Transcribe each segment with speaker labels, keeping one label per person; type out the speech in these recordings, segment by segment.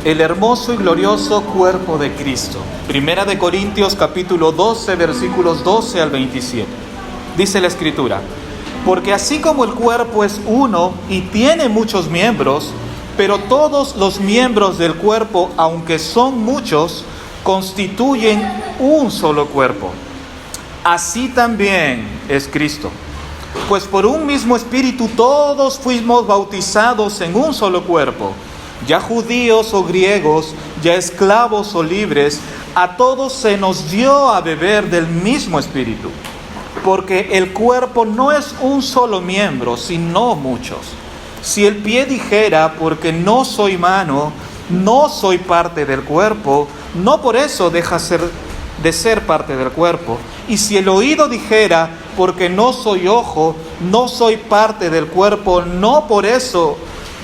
Speaker 1: el hermoso y glorioso cuerpo de Cristo. Primera de Corintios capítulo 12, versículos 12 al 27. Dice la Escritura: porque así como el cuerpo es uno y tiene muchos miembros, pero todos los miembros del cuerpo, aunque son muchos, constituyen un solo cuerpo. Así también es Cristo. Pues por un mismo espíritu todos fuimos bautizados en un solo cuerpo, ya judíos o griegos, ya esclavos o libres, a todos se nos dio a beber del mismo espíritu. Porque el cuerpo no es un solo miembro, sino muchos. Si el pie dijera, porque no soy mano, no soy parte del cuerpo, no por eso deja de ser parte del cuerpo. Y si el oído dijera, porque no soy ojo, no soy parte del cuerpo, no por eso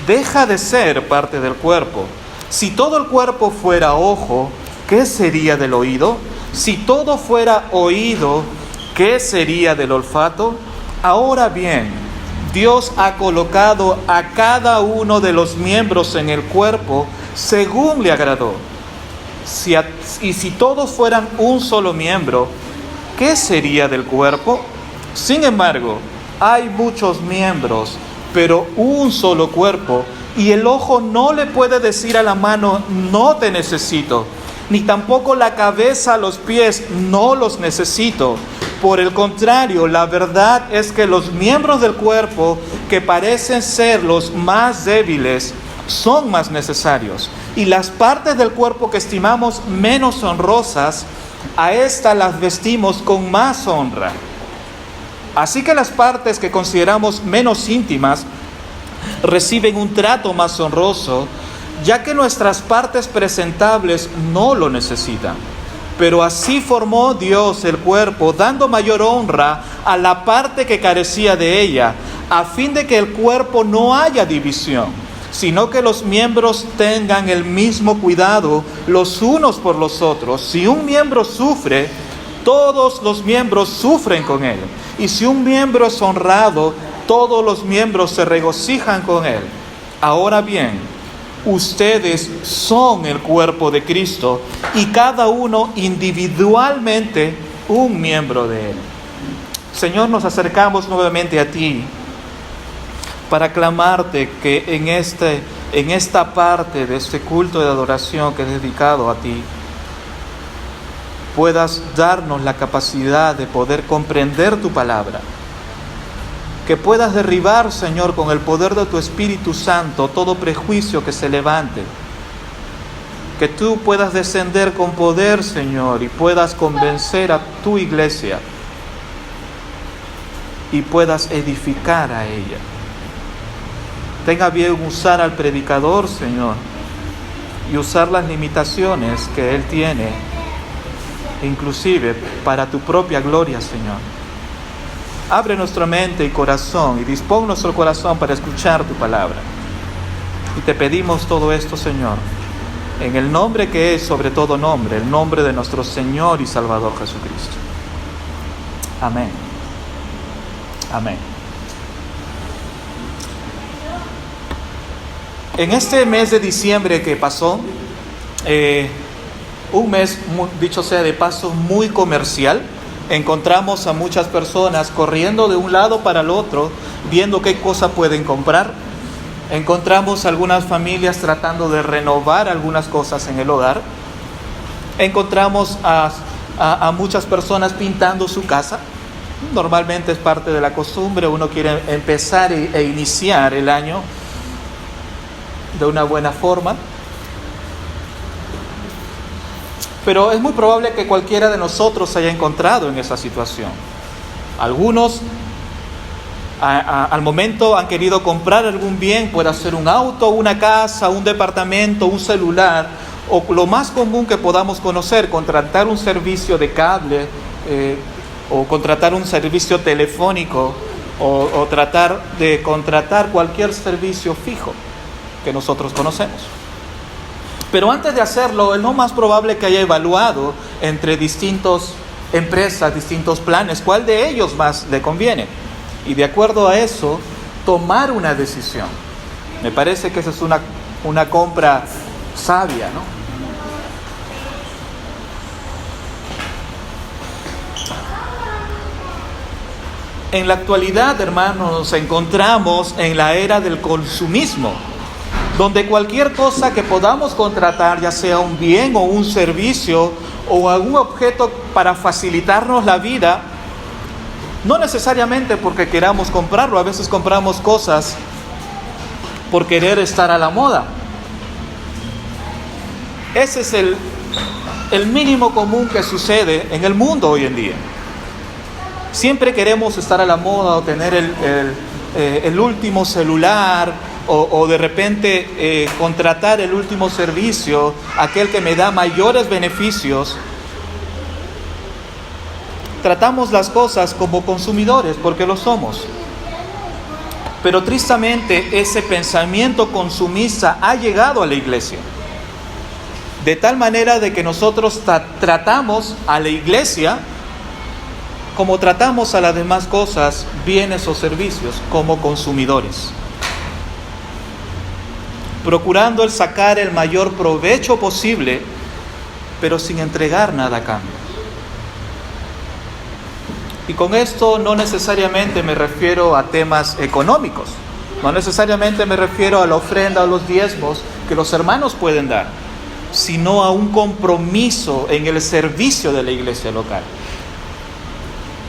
Speaker 1: deja de ser parte del cuerpo. Si todo el cuerpo fuera ojo, ¿qué sería del oído? Si todo fuera oído, ¿qué sería del olfato? Ahora bien, Dios ha colocado a cada uno de los miembros en el cuerpo según le agradó. Y si todos fueran un solo miembro, ¿qué sería del cuerpo? Sin embargo, hay muchos miembros, pero un solo cuerpo. Y el ojo no le puede decir a la mano, no te necesito, ni tampoco la cabeza a los pies, no los necesito. Por el contrario, la verdad es que los miembros del cuerpo que parecen ser los más débiles son más necesarios. Y las partes del cuerpo que estimamos menos honrosas, a estas las vestimos con más honra. Así que las partes que consideramos menos íntimas reciben un trato más honroso, ya que nuestras partes presentables no lo necesitan. Pero así formó Dios el cuerpo, dando mayor honra a la parte que carecía de ella, a fin de que el cuerpo no haya división, sino que los miembros tengan el mismo cuidado los unos por los otros. Si un miembro sufre, todos los miembros sufren con él. Y si un miembro es honrado, todos los miembros se regocijan con él. Ahora bien, ustedes son el cuerpo de Cristo y cada uno individualmente un miembro de él. Señor, nos acercamos nuevamente a ti para clamarte que en esta parte de este culto de adoración que es dedicado a ti, puedas darnos la capacidad de poder comprender tu palabra. Que puedas derribar, Señor, con el poder de tu Espíritu Santo, todo prejuicio que se levante. Que tú puedas descender con poder, Señor, y puedas convencer a tu iglesia y puedas edificar a ella. Tenga bien usar al predicador, Señor, y usar las limitaciones que él tiene, inclusive para tu propia gloria, Señor. Abre nuestra mente y corazón y dispón nuestro corazón para escuchar tu palabra. Y te pedimos todo esto, Señor, en el nombre que es sobre todo nombre, el nombre de nuestro Señor y Salvador Jesucristo. Amén. Amén. En este mes de diciembre que pasó, un mes, dicho sea de paso, muy comercial, encontramos a muchas personas corriendo de un lado para el otro, viendo qué cosa pueden comprar. Encontramos algunas familias tratando de renovar algunas cosas en el hogar. Encontramos a muchas personas pintando su casa. Normalmente es parte de la costumbre, uno quiere empezar e iniciar el año de una buena forma. Pero es muy probable que cualquiera de nosotros se haya encontrado en esa situación. Algunos al momento han querido comprar algún bien, puede ser un auto, una casa, un departamento, un celular, o lo más común que podamos conocer, contratar un servicio de cable, o contratar un servicio telefónico, o tratar de contratar cualquier servicio fijo que nosotros conocemos. Pero antes de hacerlo, es lo más probable que haya evaluado entre distintas empresas, distintos planes, cuál de ellos más le conviene. Y de acuerdo a eso, tomar una decisión. Me parece que esa es una compra sabia, ¿no? En la actualidad, hermanos, nos encontramos en la era del consumismo, donde cualquier cosa que podamos contratar, ya sea un bien o un servicio o algún objeto para facilitarnos la vida, no necesariamente porque queramos comprarlo, a veces compramos cosas por querer estar a la moda. Ese es el mínimo común que sucede en el mundo hoy en día. Siempre queremos estar a la moda o tener el último celular o de repente contratar el último servicio, aquel que me da mayores beneficios. Tratamos las cosas como consumidores porque lo somos. Pero tristemente ese pensamiento consumista ha llegado a la iglesia. De tal manera de que nosotros tratamos a la iglesia como tratamos a las demás cosas, bienes o servicios, como consumidores, procurando el sacar el mayor provecho posible, pero sin entregar nada a cambio. Y con esto no necesariamente me refiero a temas económicos, no necesariamente me refiero a la ofrenda o los diezmos que los hermanos pueden dar, sino a un compromiso en el servicio de la iglesia local.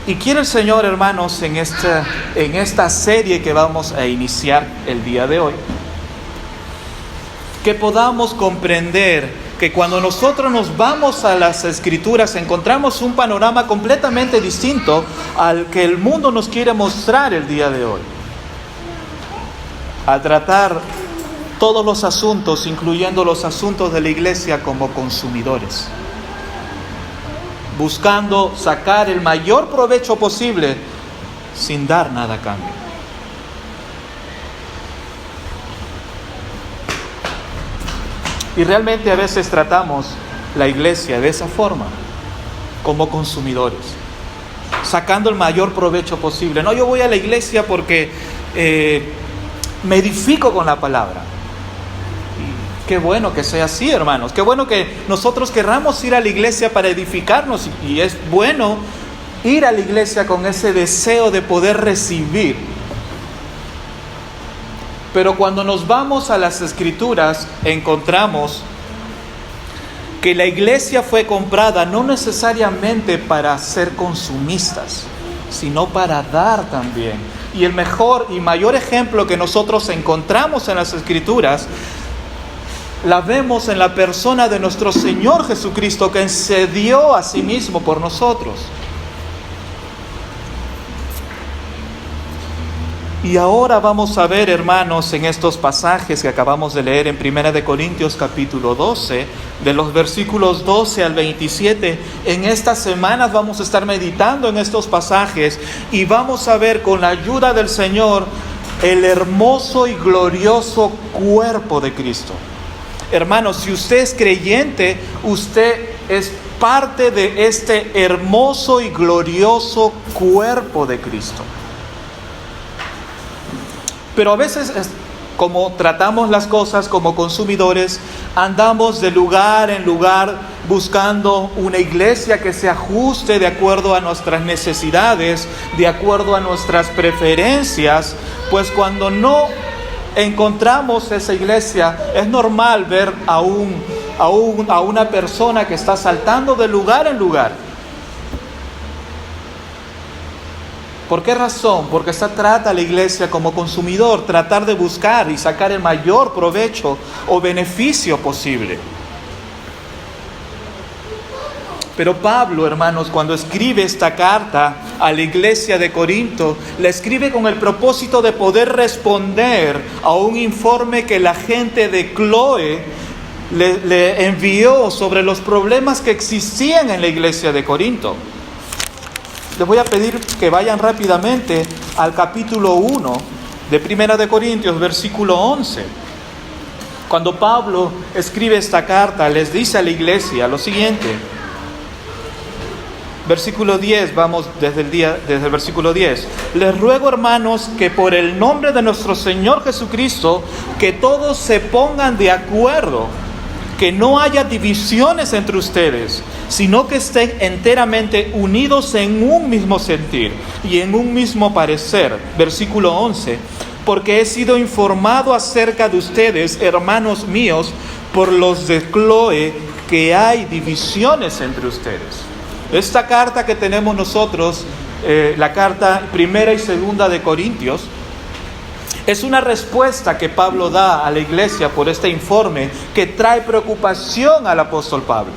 Speaker 1: Y quiere el Señor, hermanos, en esta serie que vamos a iniciar el día de hoy, que podamos comprender que cuando nosotros nos vamos a las Escrituras encontramos un panorama completamente distinto al que el mundo nos quiere mostrar el día de hoy. Al tratar todos los asuntos, incluyendo los asuntos de la iglesia, como consumidores, buscando sacar el mayor provecho posible sin dar nada a cambio. Y realmente a veces tratamos la iglesia de esa forma, como consumidores, sacando el mayor provecho posible. No, yo voy a la iglesia porque me edifico con la palabra. Qué bueno que sea así, hermanos. Qué bueno que nosotros querramos ir a la iglesia para edificarnos. Y es bueno ir a la iglesia con ese deseo de poder recibir. Pero cuando nos vamos a las Escrituras, encontramos que la iglesia fue comprada no necesariamente para ser consumistas, sino para dar también. Y el mejor y mayor ejemplo que nosotros encontramos en las Escrituras la vemos en la persona de nuestro Señor Jesucristo, que se dio a sí mismo por nosotros. Y ahora vamos a ver, hermanos, en estos pasajes que acabamos de leer en 1 Corintios capítulo 12, de los versículos 12 al 27, en estas semanas vamos a estar meditando en estos pasajes y vamos a ver con la ayuda del Señor el hermoso y glorioso cuerpo de Cristo. Hermanos, si usted es creyente, usted es parte de este hermoso y glorioso cuerpo de Cristo. Pero a veces, como tratamos las cosas como consumidores, andamos de lugar en lugar buscando una iglesia que se ajuste de acuerdo a nuestras necesidades, de acuerdo a nuestras preferencias, pues cuando no encontramos esa iglesia, es normal ver a una persona que está saltando de lugar en lugar. ¿Por qué razón? Porque se trata a la iglesia como consumidor, tratar de buscar y sacar el mayor provecho o beneficio posible. Pero Pablo, hermanos, cuando escribe esta carta a la iglesia de Corinto, la escribe con el propósito de poder responder a un informe que la gente de Chloe le envió sobre los problemas que existían en la iglesia de Corinto. Les voy a pedir que vayan rápidamente al capítulo 1 de 1 Corintios, versículo 11. Cuando Pablo escribe esta carta, les dice a la iglesia lo siguiente. Versículo 10, vamos desde el versículo 10. Les ruego, hermanos, que por el nombre de nuestro Señor Jesucristo, que todos se pongan de acuerdo que no haya divisiones entre ustedes, sino que estén enteramente unidos en un mismo sentir y en un mismo parecer. Versículo 11. Porque he sido informado acerca de ustedes, hermanos míos, por los de Cloé, que hay divisiones entre ustedes. Esta carta que tenemos nosotros, la carta primera y segunda de Corintios, es una respuesta que Pablo da a la iglesia por este informe que trae preocupación al apóstol Pablo.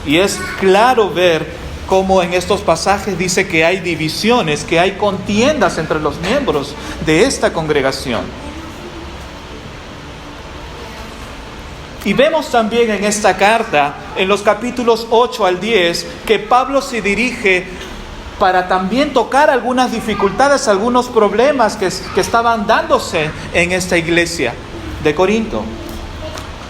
Speaker 1: Y es claro ver cómo en estos pasajes dice que hay divisiones, que hay contiendas entre los miembros de esta congregación. Y vemos también en esta carta, en los capítulos 8 al 10, que Pablo se dirige para también tocar algunas dificultades, algunos problemas que estaban dándose en esta iglesia de Corinto.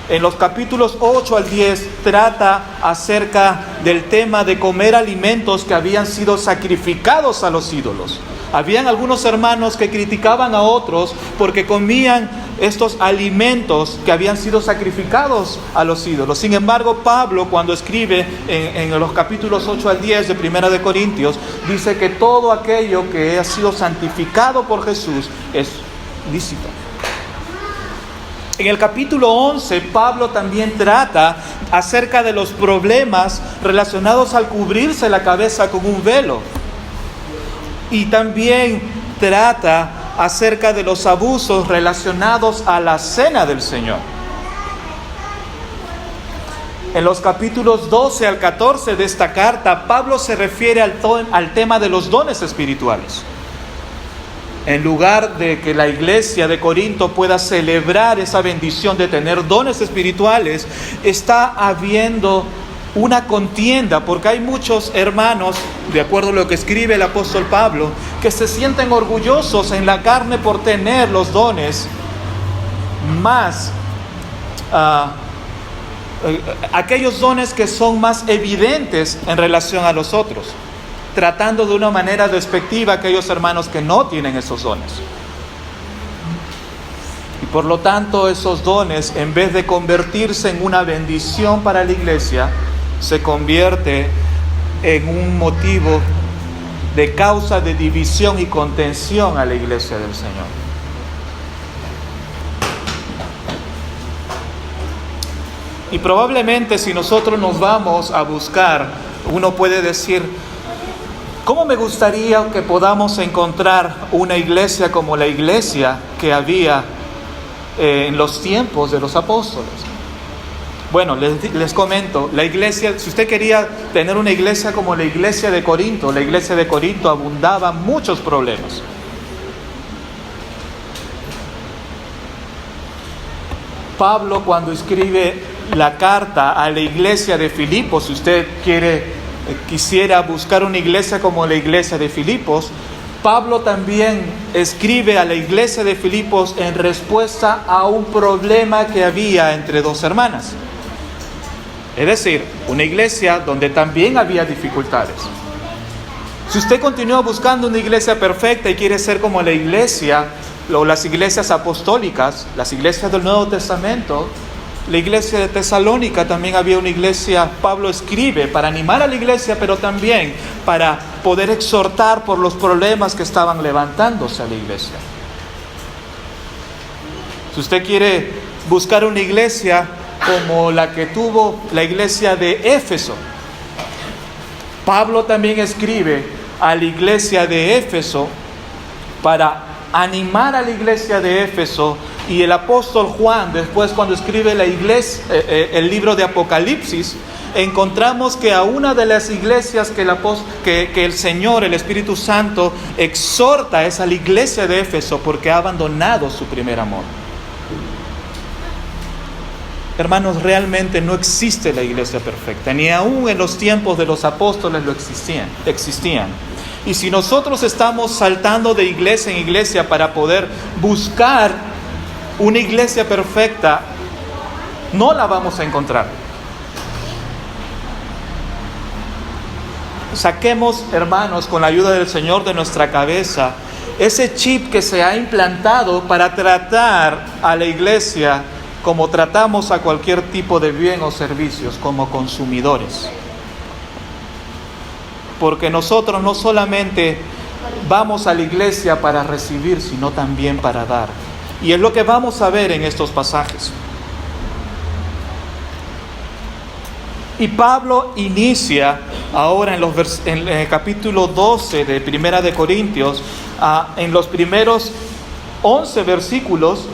Speaker 1: En los capítulos 8 al 10 trata acerca del tema de comer alimentos que habían sido sacrificados a los ídolos. Habían algunos hermanos que criticaban a otros porque comían estos alimentos que habían sido sacrificados a los ídolos. Sin embargo, Pablo, cuando escribe en los capítulos 8 al 10 de Primera de Corintios, dice que todo aquello que ha sido santificado por Jesús es lícito. En el capítulo 11, Pablo también trata acerca de los problemas relacionados al cubrirse la cabeza con un velo. Y también trata acerca de los abusos relacionados a la cena del Señor. En los capítulos 12 al 14 de esta carta, Pablo se refiere al tema de los dones espirituales. En lugar de que la iglesia de Corinto pueda celebrar esa bendición de tener dones espirituales, está habiendo una contienda, porque hay muchos hermanos, de acuerdo a lo que escribe el apóstol Pablo, que se sienten orgullosos en la carne por tener los dones más, aquellos dones que son más evidentes en relación a los otros, tratando de una manera despectiva a aquellos hermanos que no tienen esos dones. Y por lo tanto, esos dones, en vez de convertirse en una bendición para la iglesia, se convierte en un motivo de causa de división y contención a la iglesia del Señor. Y probablemente si nosotros nos vamos a buscar, uno puede decir: ¿cómo me gustaría que podamos encontrar una iglesia como la iglesia que había en los tiempos de los apóstoles? Bueno, les comento, la iglesia, si usted quería tener una iglesia como la iglesia de Corinto abundaba muchos problemas. Pablo, cuando escribe la carta a la iglesia de Filipos, si usted quisiera buscar una iglesia como la iglesia de Filipos, Pablo también escribe a la iglesia de Filipos en respuesta a un problema que había entre dos hermanas. Es decir, una iglesia donde también había dificultades. Si usted continúa buscando una iglesia perfecta y quiere ser como la iglesia o las iglesias apostólicas, las iglesias del Nuevo Testamento, la iglesia de Tesalónica también había una iglesia. Pablo escribe para animar a la iglesia, pero también para poder exhortar por los problemas que estaban levantándose a la iglesia. Si usted quiere buscar una iglesia como la que tuvo la iglesia de Éfeso, Pablo también escribe a la iglesia de Éfeso para animar a la iglesia de Éfeso. Y el apóstol Juan, después cuando escribe el libro de Apocalipsis, encontramos que a una de las iglesias que el Señor, el Espíritu Santo, exhorta es a la iglesia de Éfeso porque ha abandonado su primer amor. Hermanos, realmente no existe la iglesia perfecta, ni aún en los tiempos de los apóstoles lo existían. Y si nosotros estamos saltando de iglesia en iglesia para poder buscar una iglesia perfecta, no la vamos a encontrar. Saquemos, hermanos, con la ayuda del Señor, de nuestra cabeza ese chip que se ha implantado para tratar a la iglesia como tratamos a cualquier tipo de bien o servicios, como consumidores. Porque nosotros no solamente vamos a la iglesia para recibir, sino también para dar. Y es lo que vamos a ver en estos pasajes. Y Pablo inicia ahora en el capítulo 12 de Primera de Corintios, en los primeros 11 versículos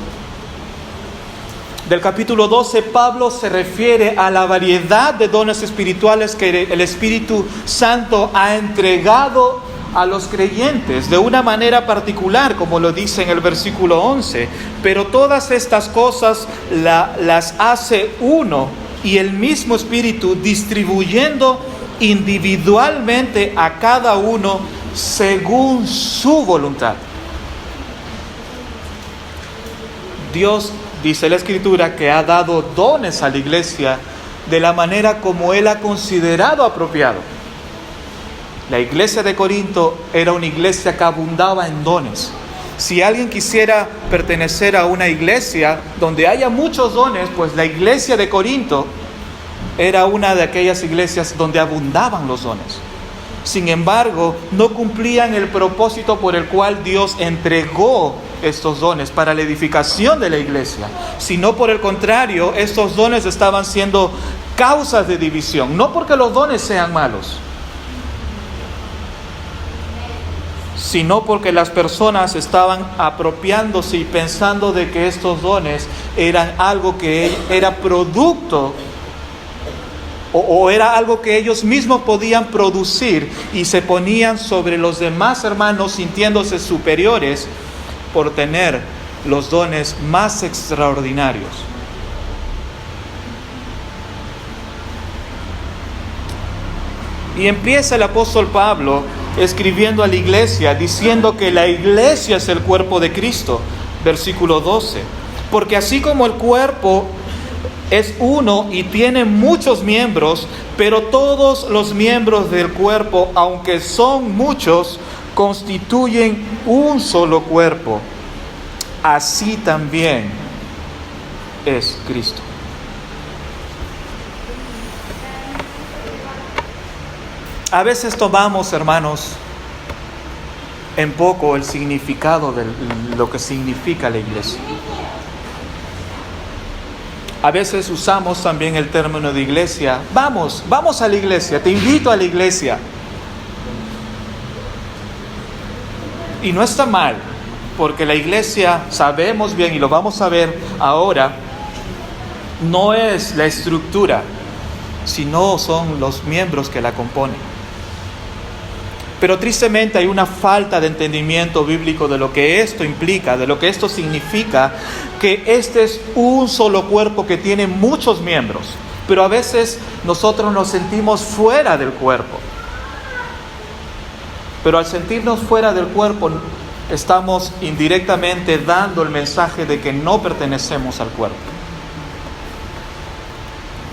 Speaker 1: del capítulo 12, Pablo se refiere a la variedad de dones espirituales que el Espíritu Santo ha entregado a los creyentes de una manera particular, como lo dice en el versículo 11. Pero todas estas cosas las hace uno y el mismo Espíritu, distribuyendo individualmente a cada uno según su voluntad. Dios, dice la Escritura, que ha dado dones a la iglesia de la manera como Él ha considerado apropiado. La iglesia de Corinto era una iglesia que abundaba en dones. Si alguien quisiera pertenecer a una iglesia donde haya muchos dones, pues la iglesia de Corinto era una de aquellas iglesias donde abundaban los dones. Sin embargo, no cumplían el propósito por el cual Dios entregó estos dones para la edificación de la iglesia, sino por el contrario, estos dones estaban siendo causas de división, no porque los dones sean malos, sino porque las personas estaban apropiándose y pensando de que estos dones eran algo que era producto o era algo que ellos mismos podían producir, y se ponían sobre los demás hermanos sintiéndose superiores por tener los dones más extraordinarios. Y empieza el apóstol Pablo escribiendo a la iglesia, diciendo que la iglesia es el cuerpo de Cristo, versículo 12. Porque así como el cuerpo es uno y tiene muchos miembros, pero todos los miembros del cuerpo, aunque son muchos, constituyen un solo cuerpo. Así también es Cristo. A veces tomamos, hermanos, en poco el significado de lo que significa la iglesia. A veces usamos también el término de iglesia. Vamos a la iglesia, te invito a la iglesia. Y no está mal, porque la iglesia, sabemos bien y lo vamos a ver ahora, no es la estructura, sino son los miembros que la componen. Pero tristemente hay una falta de entendimiento bíblico de lo que esto implica, de lo que esto significa, que este es un solo cuerpo que tiene muchos miembros, pero a veces nosotros nos sentimos fuera del cuerpo. Pero al sentirnos fuera del cuerpo, estamos indirectamente dando el mensaje de que no pertenecemos al cuerpo.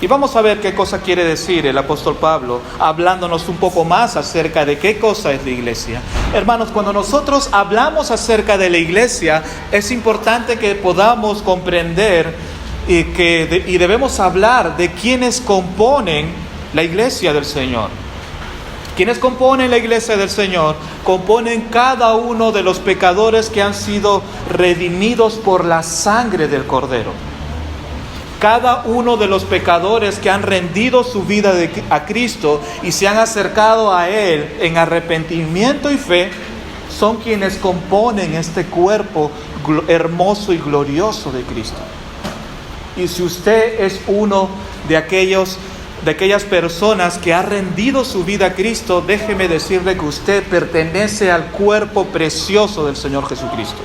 Speaker 1: Y vamos a ver qué cosa quiere decir el apóstol Pablo, hablándonos un poco más acerca de qué cosa es la iglesia. Hermanos, cuando nosotros hablamos acerca de la iglesia, es importante que podamos comprender y debemos hablar de quienes componen la iglesia del Señor. Quienes componen la iglesia del Señor, componen cada uno de los pecadores que han sido redimidos por la sangre del Cordero. Cada uno de los pecadores que han rendido su vida a Cristo y se han acercado a Él en arrepentimiento y fe, son quienes componen este cuerpo hermoso y glorioso de Cristo. Y si usted es uno de aquellas personas que ha rendido su vida a Cristo, déjeme decirle que usted pertenece al cuerpo precioso del Señor Jesucristo.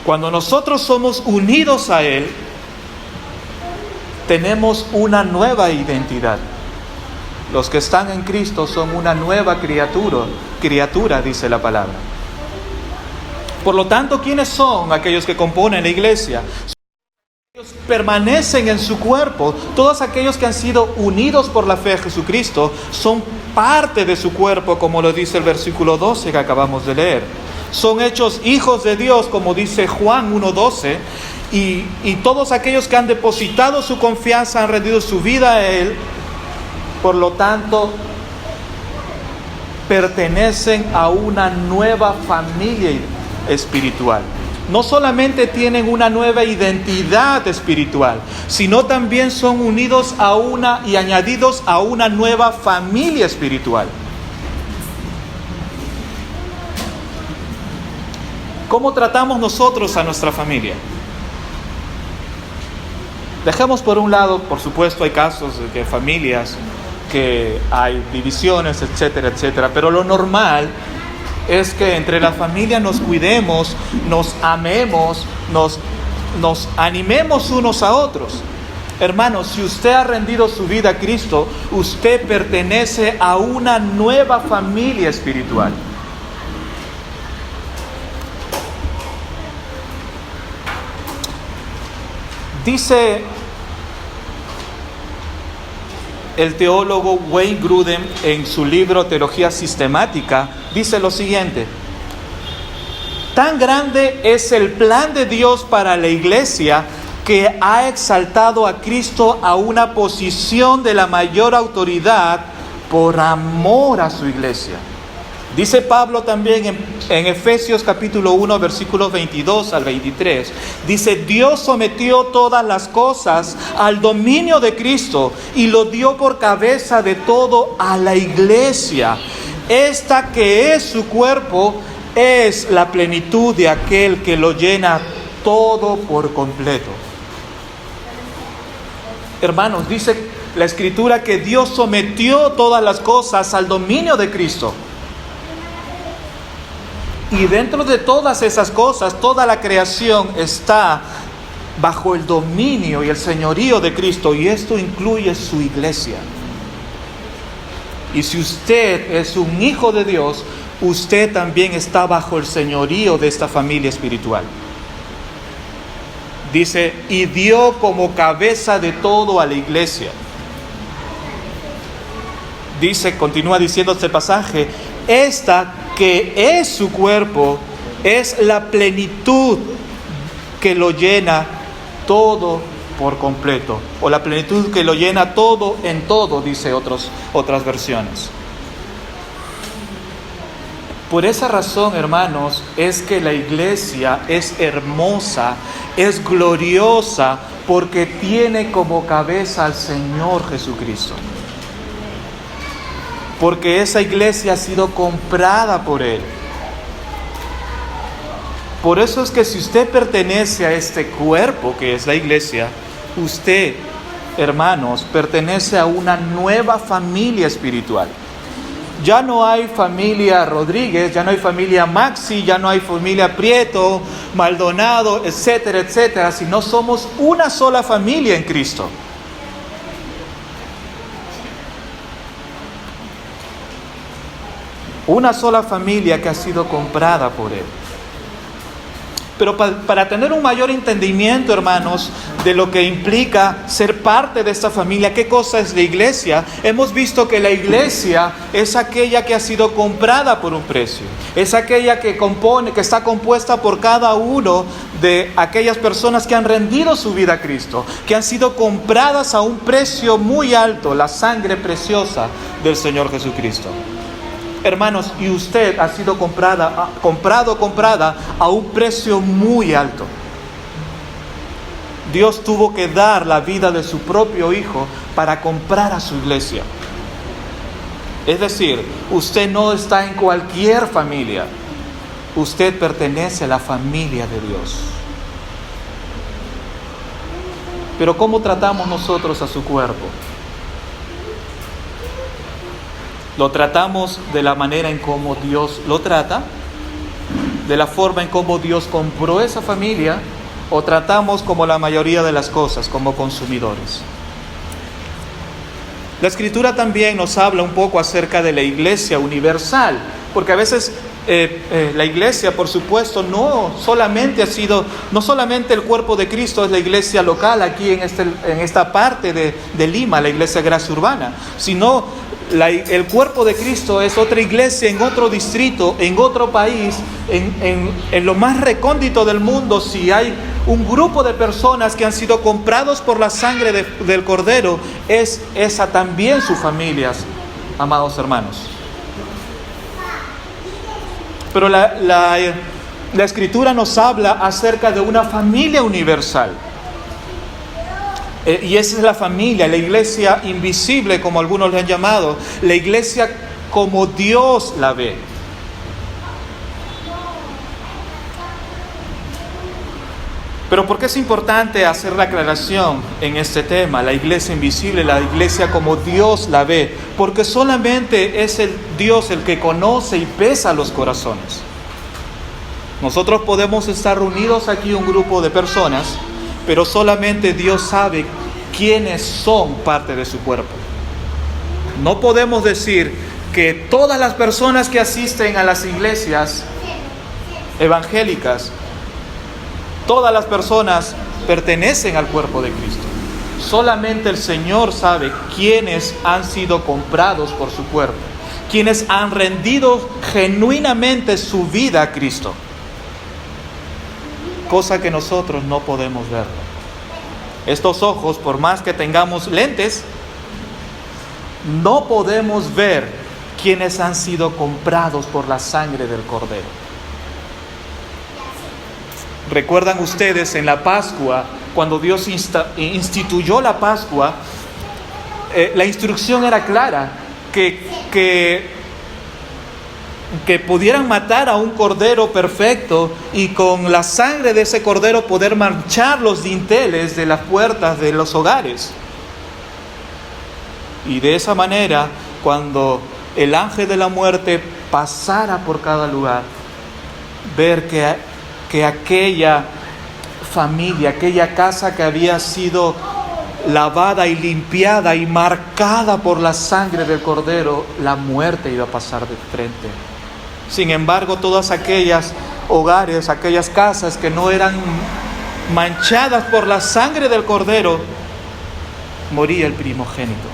Speaker 1: Cuando nosotros somos unidos a Él, tenemos una nueva identidad. Los que están en Cristo son una nueva criatura, dice la palabra. Por lo tanto, ¿quiénes son aquellos que componen la iglesia? Ellos permanecen en su cuerpo. Todos aquellos que han sido unidos por la fe a Jesucristo son parte de su cuerpo, como lo dice el versículo 12 que acabamos de leer. son hechos hijos de Dios, como dice Juan 1:12, y todos aquellos que han depositado su confianza, han rendido su vida a Él, por lo tanto, pertenecen a una nueva familia espiritual. No solamente tienen una nueva identidad espiritual, sino también son unidos a una y añadidos a una nueva familia espiritual. ¿Cómo tratamos nosotros a nuestra familia? Dejemos por un lado, por supuesto, hay casos de familias que hay divisiones, etcétera, etcétera, pero lo normal es que entre la familia nos cuidemos, nos amemos, nos animemos unos a otros. Hermanos, si usted ha rendido su vida a Cristo, usted pertenece a una nueva familia espiritual. Dice el teólogo Wayne Grudem en su libro Teología Sistemática, dice lo siguiente: tan grande es el plan de Dios para la iglesia que ha exaltado a Cristo a una posición de la mayor autoridad por amor a su iglesia. Dice Pablo también en Efesios capítulo 1, versículos 22 al 23. Dice: Dios sometió todas las cosas al dominio de Cristo y lo dio por cabeza de todo a la iglesia. Esta que es su cuerpo es la plenitud de aquel que lo llena todo por completo. Hermanos, dice la Escritura que Dios sometió todas las cosas al dominio de Cristo. Y dentro de todas esas cosas, toda la creación está bajo el dominio y el señorío de Cristo, y esto incluye su iglesia. Y si usted es un hijo de Dios, usted también está bajo el señorío de esta familia espiritual. Dice: y dio como cabeza de todo a la iglesia. Dice, continúa diciendo este pasaje: esta que es su cuerpo es la plenitud que lo llena todo por completo, o la plenitud que lo llena todo en todo, dice otras versiones. Por esa razón, hermanos, es que la iglesia es hermosa, es gloriosa, porque tiene como cabeza al Señor Jesucristo. Porque esa iglesia ha sido comprada por Él. Por eso es que si usted pertenece a este cuerpo que es la iglesia, usted, hermanos, pertenece a una nueva familia espiritual. Ya no hay familia Rodríguez, ya no hay familia Maxi, ya no hay familia Prieto, Maldonado, etcétera, etcétera, sino somos una sola familia en Cristo. Una sola familia que ha sido comprada por Él. Pero para tener un mayor entendimiento, hermanos, de lo que implica ser parte de esta familia, ¿qué cosa es la iglesia? Hemos visto que la iglesia es aquella que ha sido comprada por un precio. Es aquella que está compuesta por cada uno de aquellas personas que han rendido su vida a Cristo, que han sido compradas a un precio muy alto, la sangre preciosa del Señor Jesucristo. Hermanos, y usted ha sido comprada a un precio muy alto. Dios tuvo que dar la vida de su propio Hijo para comprar a su iglesia. Es decir, usted no está en cualquier familia. Usted pertenece a la familia de Dios. Pero ¿cómo tratamos nosotros a su cuerpo? ¿Lo tratamos de la manera en cómo Dios lo trata? ¿De la forma en cómo Dios compró esa familia? ¿O tratamos como la mayoría de las cosas, como consumidores? La Escritura también nos habla un poco acerca de la iglesia universal, porque a veces la iglesia, por supuesto, no solamente el cuerpo de Cristo es la iglesia local aquí en esta parte de Lima, la iglesia Gracia Urbana, sino el cuerpo de Cristo es otra iglesia en otro distrito, en otro país, en lo más recóndito del mundo. Si hay un grupo de personas que han sido comprados por la sangre del Cordero, es esa también sus familias, amados hermanos. Pero la Escritura nos habla acerca de una familia universal. Y esa es la familia, la iglesia invisible, como algunos le han llamado, la iglesia como Dios la ve. Pero ¿por qué es importante hacer la aclaración en este tema? La iglesia invisible, la iglesia como Dios la ve. Porque solamente es el Dios el que conoce y pesa los corazones. Nosotros podemos estar reunidos aquí un grupo de personas, pero solamente Dios sabe quiénes son parte de su cuerpo. No podemos decir que todas las personas que asisten a las iglesias evangélicas, todas las personas pertenecen al cuerpo de Cristo. Solamente el Señor sabe quiénes han sido comprados por su cuerpo, quienes han rendido genuinamente su vida a Cristo. Cosa que nosotros no podemos ver. Estos ojos, por más que tengamos lentes, no podemos ver quienes han sido comprados por la sangre del Cordero. ¿Recuerdan ustedes en la Pascua, cuando Dios instituyó la Pascua, la instrucción era clara, que pudieran matar a un cordero perfecto y con la sangre de ese cordero poder manchar los dinteles de las puertas de los hogares? Y de esa manera, cuando el ángel de la muerte pasara por cada lugar, ver que aquella familia, aquella casa que había sido lavada y limpiada y marcada por la sangre del Cordero, la muerte iba a pasar de frente. Sin embargo, todas aquellas hogares, aquellas casas que no eran manchadas por la sangre del Cordero, moría el primogénito.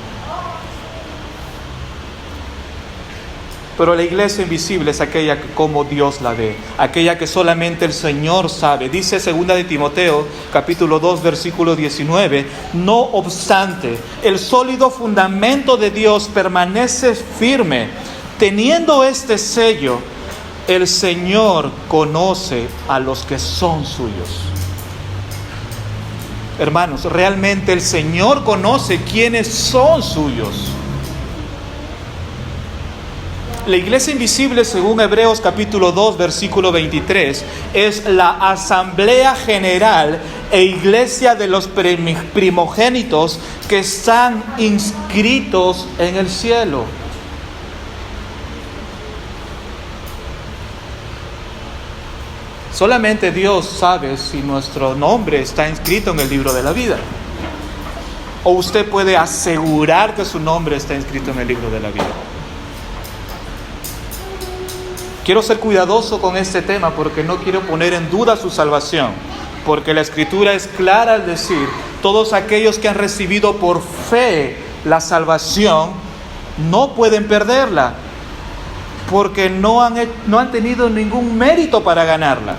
Speaker 1: Pero la iglesia invisible es aquella que como Dios la ve, aquella que solamente el Señor sabe. Dice 2 de Timoteo, capítulo 2, versículo 19, no obstante, el sólido fundamento de Dios permanece firme. Teniendo este sello, el Señor conoce a los que son suyos. Hermanos, realmente el Señor conoce quiénes son suyos. La iglesia invisible, según Hebreos capítulo 2, versículo 23, es la asamblea general e iglesia de los primogénitos que están inscritos en el cielo. Solamente Dios sabe si nuestro nombre está inscrito en el libro de la vida. O usted puede asegurar que su nombre está inscrito en el libro de la vida. Quiero ser cuidadoso con este tema porque no quiero poner en duda su salvación. Porque la Escritura es clara al decir, todos aquellos que han recibido por fe la salvación no pueden perderla. Porque no han tenido ningún mérito para ganarla.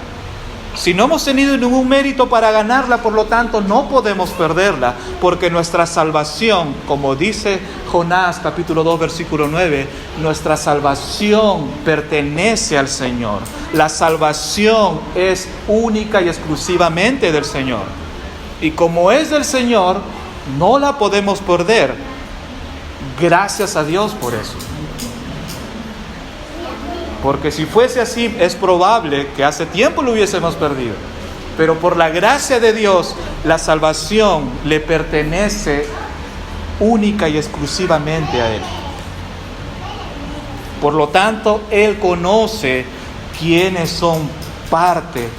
Speaker 1: Si no hemos tenido ningún mérito para ganarla, por lo tanto no podemos perderla, porque nuestra salvación, como dice Jonás capítulo 2 versículo 9, nuestra salvación pertenece al Señor. La salvación es única y exclusivamente del Señor. Y como es del Señor, no la podemos perder. Gracias a Dios por eso. Porque si fuese así, es probable que hace tiempo lo hubiésemos perdido. Pero por la gracia de Dios, la salvación le pertenece única y exclusivamente a Él. Por lo tanto, Él conoce quiénes son parte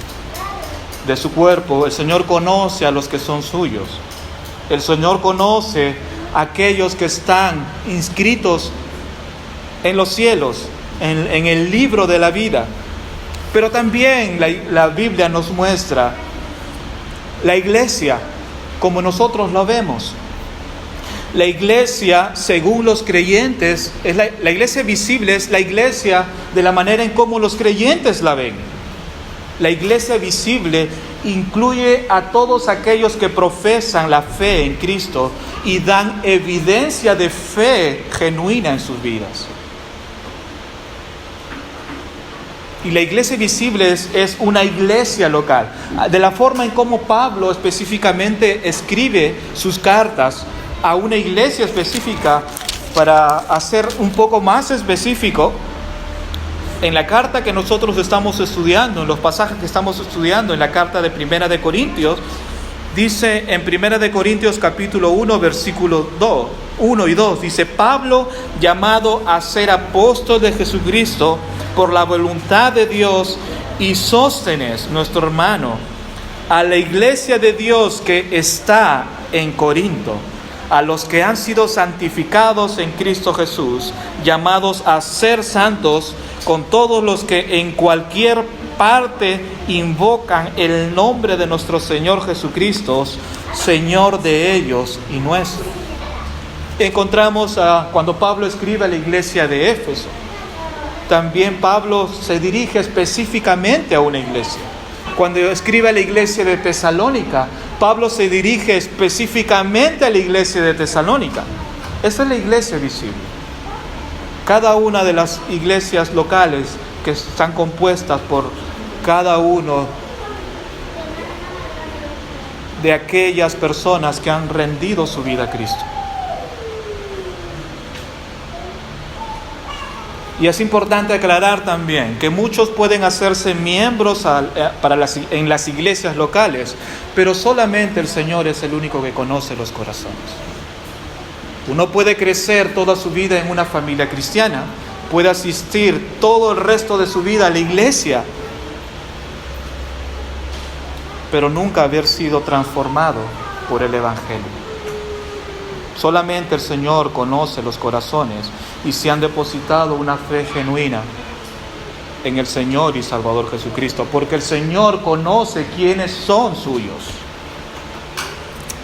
Speaker 1: de su cuerpo. El Señor conoce a los que son suyos. El Señor conoce a aquellos que están inscritos en los cielos, en el libro de la vida. Pero también la Biblia nos muestra la iglesia como nosotros la vemos. La iglesia, según los creyentes, la iglesia visible es la iglesia de la manera en cómo los creyentes la ven. La iglesia visible incluye a todos aquellos que profesan la fe en Cristo y dan evidencia de fe genuina en sus vidas. Y la iglesia visible es una iglesia local. De la forma en cómo Pablo específicamente escribe sus cartas a una iglesia específica, para hacer un poco más específico, en la carta que nosotros estamos estudiando, en los pasajes que estamos estudiando, en la carta de Primera de Corintios, dice en Primera de Corintios capítulo 1, versículo 1 y 2, dice: Pablo, llamado a ser apóstol de Jesucristo por la voluntad de Dios, y Sóstenes, nuestro hermano, a la iglesia de Dios que está en Corinto, a los que han sido santificados en Cristo Jesús, llamados a ser santos, con todos los que en cualquier parte invocan el nombre de nuestro Señor Jesucristo, Señor de ellos y nuestro. Encontramos cuando Pablo escribe a la iglesia de Éfeso, también Pablo se dirige específicamente a una iglesia. Cuando escribe a la iglesia de Tesalónica, Pablo se dirige específicamente a la iglesia de Tesalónica. Esa es la iglesia visible. Cada una de las iglesias locales que están compuestas por cada uno de aquellas personas que han rendido su vida a Cristo. Y es importante aclarar también que muchos pueden hacerse miembros en las iglesias locales, pero solamente el Señor es el único que conoce los corazones. Uno puede crecer toda su vida en una familia cristiana, puede asistir todo el resto de su vida a la iglesia, pero nunca haber sido transformado por el Evangelio. Solamente el Señor conoce los corazones y si han depositado una fe genuina en el Señor y Salvador Jesucristo, porque el Señor conoce quiénes son suyos.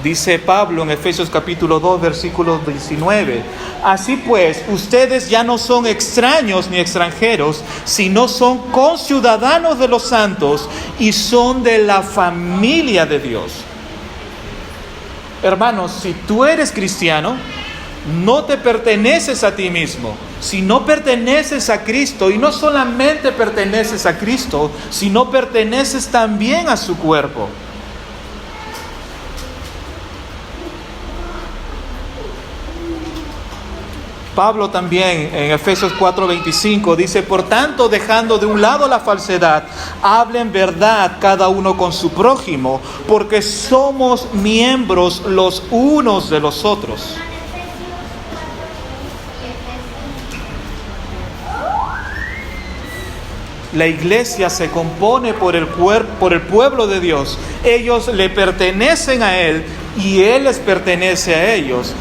Speaker 1: Dice Pablo en Efesios capítulo 2, versículo 19: Así pues, ustedes ya no son extraños ni extranjeros, sino son conciudadanos de los santos y son de la familia de Dios. Hermanos, si tú eres cristiano, no te perteneces a ti mismo, sino perteneces a Cristo. Y no solamente perteneces a Cristo, sino perteneces también a su cuerpo. Pablo también en Efesios 4:25 dice: Por tanto, dejando de un lado la falsedad, hablen verdad cada uno con su prójimo, porque somos miembros los unos de los otros. La iglesia se compone por el pueblo de Dios. Ellos le pertenecen a Él y Él les pertenece a ellos.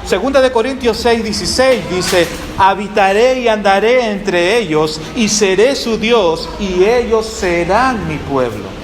Speaker 1: Segunda de Corintios 6:16 dice: Habitaré y andaré entre ellos y seré su Dios y ellos serán mi pueblo.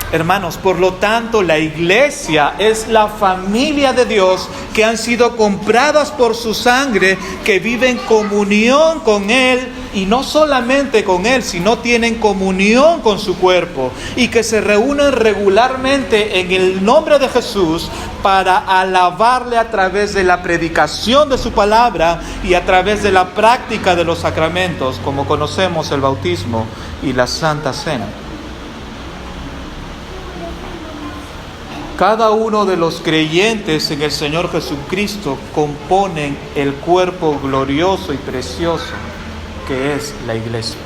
Speaker 1: Hermanos, por lo tanto, la iglesia es la familia de Dios que han sido compradas por su sangre, que viven en comunión con Él, y no solamente con Él, sino tienen comunión con su cuerpo, y que se reúnen regularmente en el nombre de Jesús para alabarle a través de la predicación de su palabra y a través de la práctica de los sacramentos, como conocemos el bautismo y la Santa Cena. Cada uno de los creyentes en el Señor Jesucristo componen el cuerpo glorioso y precioso que es la iglesia.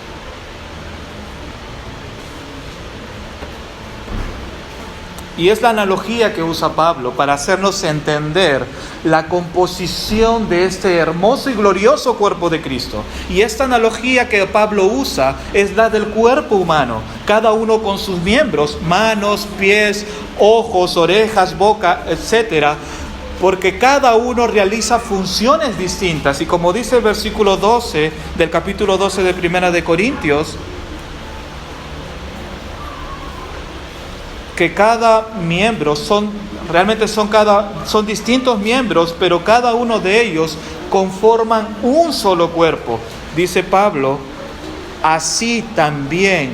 Speaker 1: Y es la analogía que usa Pablo para hacernos entender la composición de este hermoso y glorioso cuerpo de Cristo. Y esta analogía que Pablo usa es la del cuerpo humano, cada uno con sus miembros, manos, pies, ojos, orejas, boca, etc. Porque cada uno realiza funciones distintas. Y como dice el versículo 12 del capítulo 12 de Primera de Corintios, que cada miembro son distintos miembros, pero cada uno de ellos conforman un solo cuerpo. Dice Pablo, así también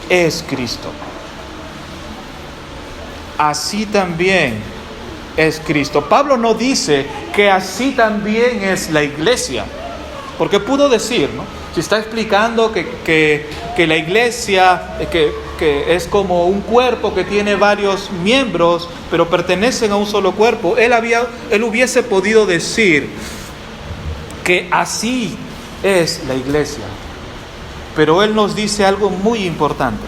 Speaker 1: es Cristo. Así también es Cristo. Pablo no dice que así también es la iglesia, porque pudo decir, ¿no? Si está explicando que la iglesia, que es como un cuerpo que tiene varios miembros, pero pertenecen a un solo cuerpo, él hubiese podido decir que así es la iglesia. Pero él nos dice algo muy importante.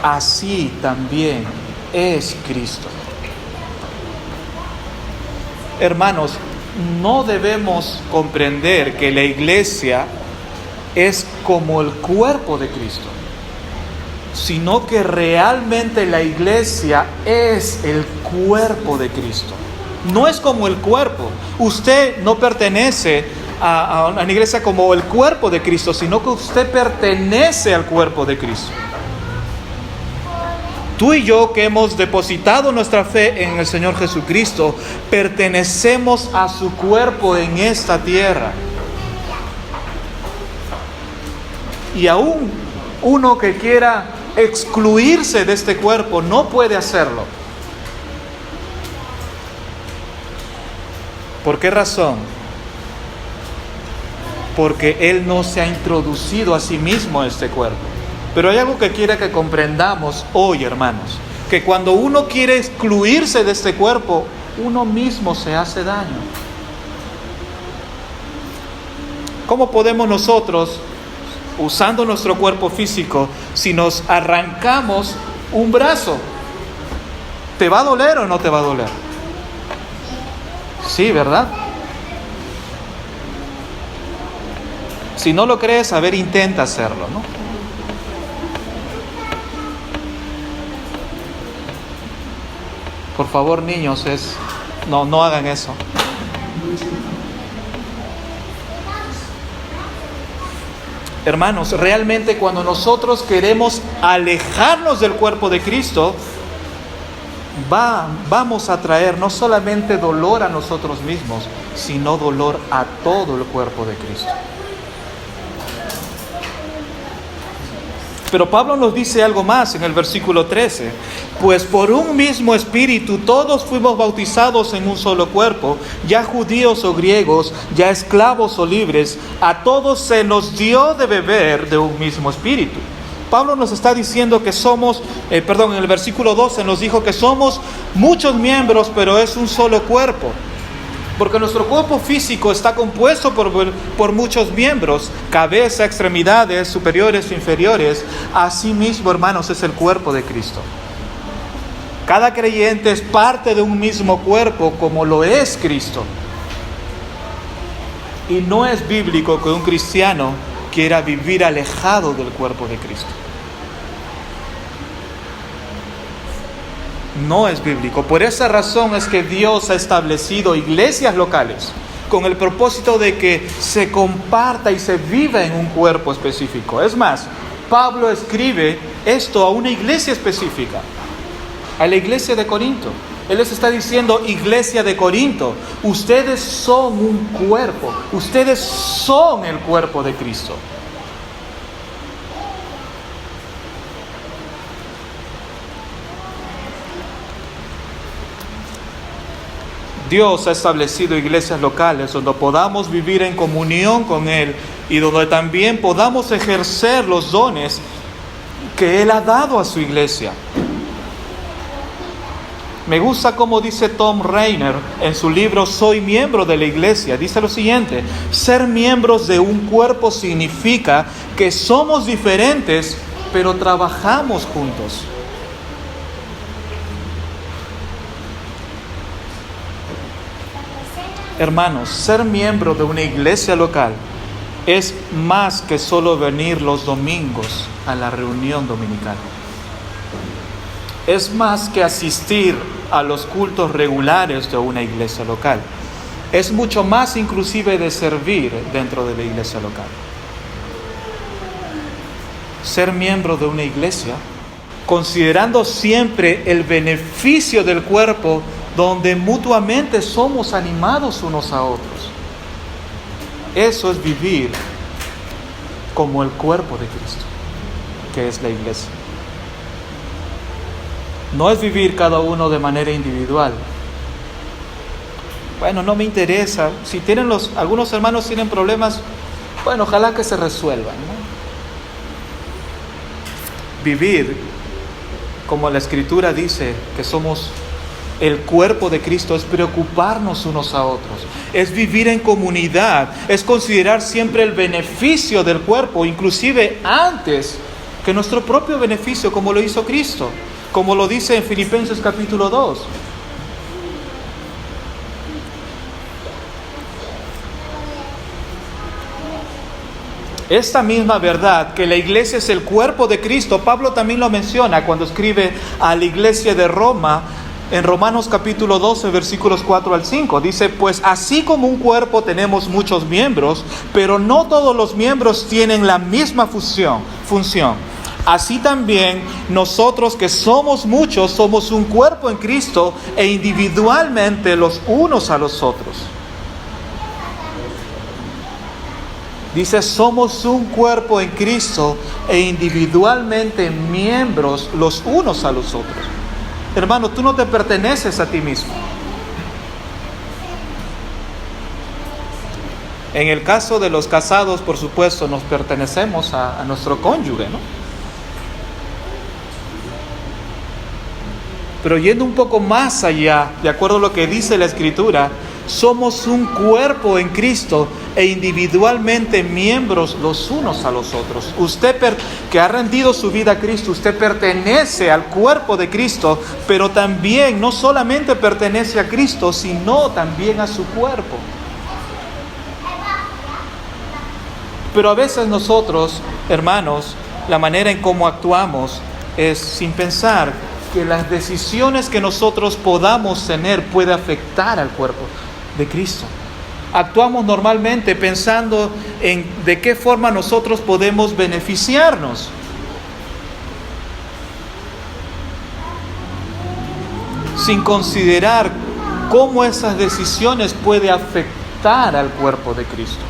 Speaker 1: Así también es Cristo. Hermanos, no debemos comprender que la iglesia es como el cuerpo de Cristo, sino que realmente la iglesia es el cuerpo de Cristo. No es como el cuerpo. Usted no pertenece a una iglesia como el cuerpo de Cristo, sino que usted pertenece al cuerpo de Cristo. Tú y yo, que hemos depositado nuestra fe en el Señor Jesucristo, pertenecemos a su cuerpo en esta tierra. Y aún uno que quiera excluirse de este cuerpo no puede hacerlo. ¿Por qué razón? Porque Él no se ha introducido a sí mismo a este cuerpo. Pero hay algo que quiero que comprendamos hoy, hermanos, que cuando uno quiere excluirse de este cuerpo, uno mismo se hace daño. ¿Cómo podemos nosotros, usando nuestro cuerpo físico, si nos arrancamos un brazo, ¿te va a doler o no te va a doler? Sí, ¿verdad? Si no lo crees, a ver, intenta hacerlo, ¿no? Por favor, niños, no hagan eso. Hermanos, realmente cuando nosotros queremos alejarnos del cuerpo de Cristo, vamos a traer no solamente dolor a nosotros mismos, sino dolor a todo el cuerpo de Cristo. Pero Pablo nos dice algo más en el versículo 13. Pues por un mismo espíritu todos fuimos bautizados en un solo cuerpo, ya judíos o griegos, ya esclavos o libres, a todos se nos dio de beber de un mismo espíritu. Pablo nos está diciendo que somos, en el versículo 12 nos dijo que somos muchos miembros, pero es un solo cuerpo. Porque nuestro cuerpo físico está compuesto por muchos miembros, cabeza, extremidades, superiores, inferiores. Asimismo, hermanos, es el cuerpo de Cristo. Cada creyente es parte de un mismo cuerpo, como lo es Cristo. Y no es bíblico que un cristiano quiera vivir alejado del cuerpo de Cristo. No es bíblico. Por esa razón es que Dios ha establecido iglesias locales con el propósito de que se comparta y se viva en un cuerpo específico. Es más, Pablo escribe esto a una iglesia específica, a la iglesia de Corinto. Él les está diciendo: iglesia de Corinto, ustedes son un cuerpo, ustedes son el cuerpo de Cristo. Dios ha establecido iglesias locales donde podamos vivir en comunión con Él y donde también podamos ejercer los dones que Él ha dado a su iglesia. Me gusta como dice Tom Rainer en su libro Soy miembro de la iglesia. Dice lo siguiente: ser miembros de un cuerpo significa que somos diferentes, pero trabajamos juntos. Hermanos, ser miembro de una iglesia local es más que solo venir los domingos a la reunión dominical. Es más que asistir a los cultos regulares de una iglesia local. Es mucho más inclusive de servir dentro de la iglesia local. Ser miembro de una iglesia considerando siempre el beneficio del cuerpo, donde mutuamente somos animados unos a otros. Eso es vivir como el cuerpo de Cristo, que es la iglesia. No es vivir cada uno de manera individual. Bueno, no me interesa. Si algunos hermanos tienen problemas, bueno, ojalá que se resuelvan, ¿no? Vivir como la Escritura dice que somos el cuerpo de Cristo es preocuparnos unos a otros, es vivir en comunidad, es considerar siempre el beneficio del cuerpo, inclusive antes que nuestro propio beneficio, como lo hizo Cristo, como lo dice en Filipenses capítulo 2. Esta misma verdad, que la iglesia es el cuerpo de Cristo, Pablo también lo menciona cuando escribe a la iglesia de Roma, en Romanos capítulo 12, versículos 4 al 5. Dice, pues así como un cuerpo tenemos muchos miembros, pero no todos los miembros tienen la misma función. Así también nosotros que somos muchos, somos un cuerpo en Cristo e individualmente los unos a los otros. Dice, somos un cuerpo en Cristo e individualmente miembros los unos a los otros. Hermano, tú no te perteneces a ti mismo. En el caso de los casados, por supuesto, nos pertenecemos a nuestro cónyuge, ¿no? Pero yendo un poco más allá, de acuerdo a lo que dice la Escritura, somos un cuerpo en Cristo e individualmente miembros los unos a los otros. Usted que ha rendido su vida a Cristo, usted pertenece al cuerpo de Cristo, pero también no solamente pertenece a Cristo, sino también a su cuerpo. Pero a veces nosotros, hermanos, la manera en cómo actuamos es sin pensar que las decisiones que nosotros podamos tener puede afectar al cuerpo de Cristo. Actuamos normalmente pensando en de qué forma nosotros podemos beneficiarnos. Sin considerar cómo esas decisiones pueden afectar al cuerpo de Cristo.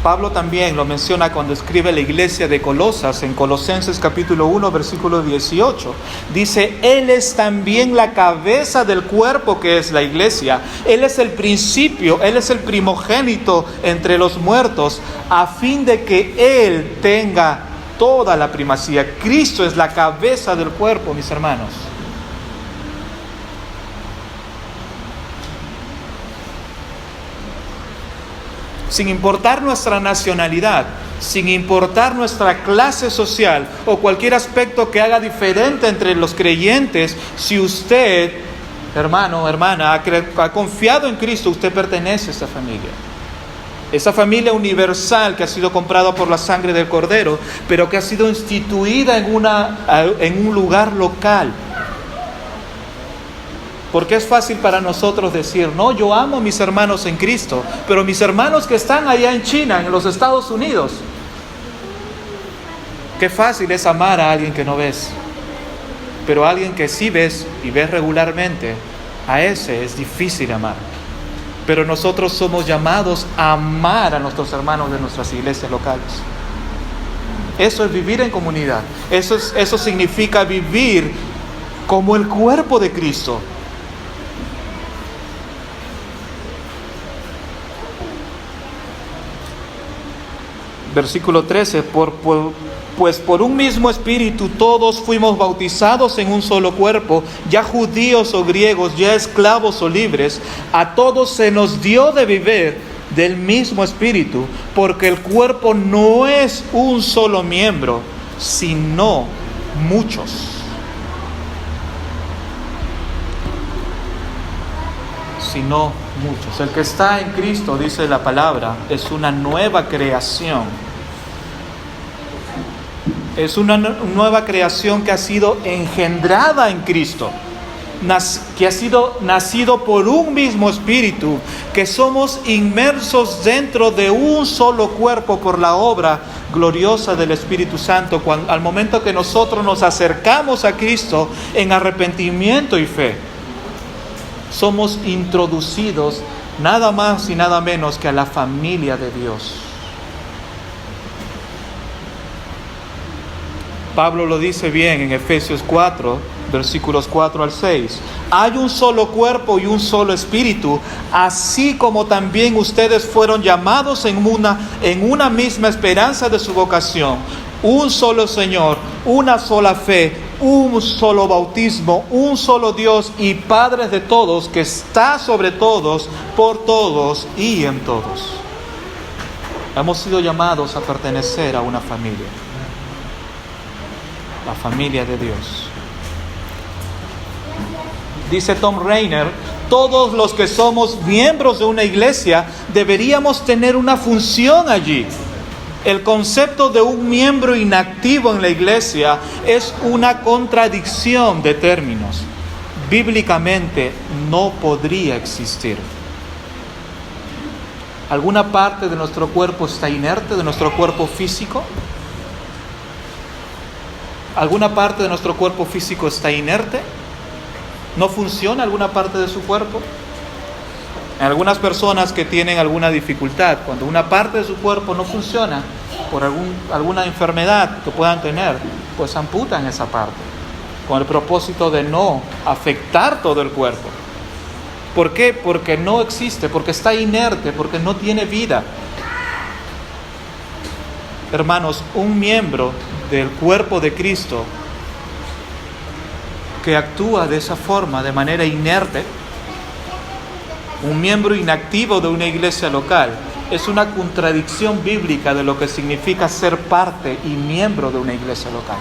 Speaker 1: Pablo también lo menciona cuando escribe a la iglesia de Colosas, en Colosenses capítulo 1, versículo 18. Dice, Él es también la cabeza del cuerpo que es la iglesia. Él es el principio, Él es el primogénito entre los muertos, a fin de que Él tenga toda la primacía. Cristo es la cabeza del cuerpo, mis hermanos. Sin importar nuestra nacionalidad, sin importar nuestra clase social o cualquier aspecto que haga diferente entre los creyentes, si usted, hermano, hermana, ha confiado en Cristo, usted pertenece a esta familia. Esa familia universal que ha sido comprada por la sangre del Cordero, pero que ha sido instituida en un lugar local. Porque es fácil para nosotros decir, no, yo amo a mis hermanos en Cristo, pero mis hermanos que están allá en China, en los Estados Unidos, qué fácil es amar a alguien que no ves. Pero a alguien que sí ves y ves regularmente, a ese es difícil amar. Pero nosotros somos llamados a amar a nuestros hermanos de nuestras iglesias locales. Eso es vivir en comunidad. Eso significa vivir como el cuerpo de Cristo. Versículo 13, pues por un mismo espíritu todos fuimos bautizados en un solo cuerpo, ya judíos o griegos, ya esclavos o libres, a todos se nos dio de beber del mismo espíritu, porque el cuerpo no es un solo miembro, sino muchos. Sino muchos. El que está en Cristo, dice la palabra, es una nueva creación. Es una nueva creación que ha sido engendrada en Cristo. que ha sido nacido por un mismo espíritu, que somos inmersos dentro de un solo cuerpo por la obra gloriosa del Espíritu Santo, al momento que nosotros nos acercamos a Cristo en arrepentimiento y fe, somos introducidos nada más y nada menos que a la familia de Dios. Pablo lo dice bien en Efesios 4, versículos 4 al 6. Hay un solo cuerpo y un solo espíritu, así como también ustedes fueron llamados en una misma esperanza de su vocación. Un solo Señor, una sola fe, un solo bautismo, un solo Dios y Padre de todos, que está sobre todos, por todos y en todos. Hemos sido llamados a pertenecer a una familia, la familia de Dios. Dice Tom Rainer, todos los que somos miembros de una iglesia deberíamos tener una función allí. El concepto de un miembro inactivo en la iglesia es una contradicción de términos. Bíblicamente no podría existir. ¿Alguna parte de nuestro cuerpo está inerte, de nuestro cuerpo físico? ¿Alguna parte de nuestro cuerpo físico está inerte? ¿No funciona alguna parte de su cuerpo? En algunas personas que tienen alguna dificultad, cuando una parte de su cuerpo no funciona por alguna enfermedad que puedan tener, pues amputan esa parte, con el propósito de no afectar todo el cuerpo. ¿Por qué? Porque no existe, porque está inerte, porque no tiene vida. Hermanos, un miembro del cuerpo de Cristo que actúa de esa forma, de manera inerte, un miembro inactivo de una iglesia local, es una contradicción bíblica de lo que significa ser parte y miembro de una iglesia local.